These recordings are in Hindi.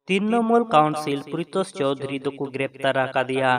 तृणमूल काउंसिल प्रीतोष चौधरी को गिरफ्तार कर दिया।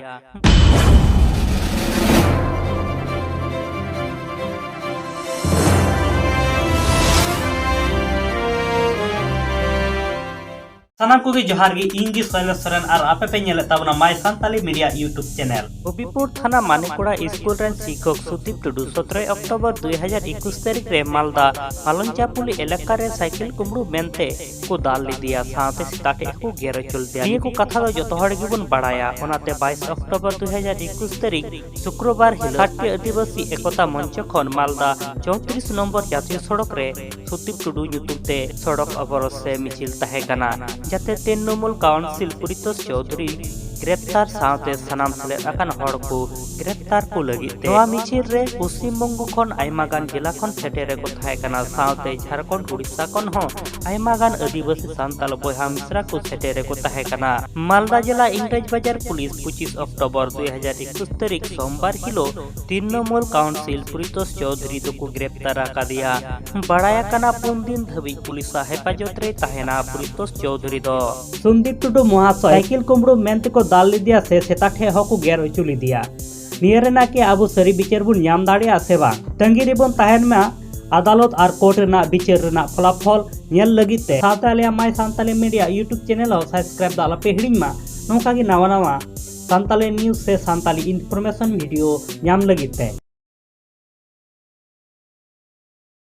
सानाम को जोहार गे इंगी शैलेश सोरेन और आपे पे नेले ताबना my Santali media YouTube channel. हबीपुर थाना मानिकड़ा स्कूल रेन शिक्षक सुदीप टुडू 17 अक्टोबर 2021 तारीख रे मालदा मालंचापुली इलाका रे साइकिल कुमड़ू मेनते को दाल लिदिया साथे सिताटे को गेर चल दिया। निये को कथा दो जतो हड़ गिबन बड़ाया ओनाते 22 अक्टोबर 2021 तारीख शुक्रवार हिल भारतीय आदिवासी एकता मंच खन मालदा 34 नंबर जातीय सड़क रे सुदीप टुडू युतुते सड़क अवरोध से मिचिल तहे कना जाते तृणमूल काउंसिल प्रीतोष चौधरी गिरफ्तार साथे सनाम सेले अकान हड़ को गिरफ्तार को लगिते नोआ मिचिल रे पश्चिम बंग खन आयमागान जिला खन सेटेरे को थाय कना साथे झारखंड उड़ीसा खन हो आयमागान आदिवासी सान्ताल बयहा मिश्रा को सेटेरे को थाय कना। मालदा जिला इंग्रेज बाजार पुलिस 25 अक्टोबर 2021 तारीख सोमवार हिलो तृणमूल काउंसिल प्रीतोष चौधरी को गिरफ्तार कर दिया। बड़ाया कना 3 दिन धबी पुलिस हेफाजत रे तहेना प्रीतोष चौधरी दो संदीप टुडू महाशय साइकिल कुमड़ू मेनते को दाल लिदिया से सेताठे हको गेर उचु लिदिया। नियरेना के आबो सरी बिचार बुन नाम दाड़िया से बा तंगी रिबन तहन में अदालत और कोर्ट रेना बिचार रेना फलाफल नेल लगिते साथे आलिया माय सान्ताली मीडिया यूट्यूब चैनल हो सब्सक्राइब दाला पे हिडिंग मा नोका की नवा नवा सान्ताली न्यूज़ से सान्ताली इनफॉरमेशन वीडियो नाम लगिते।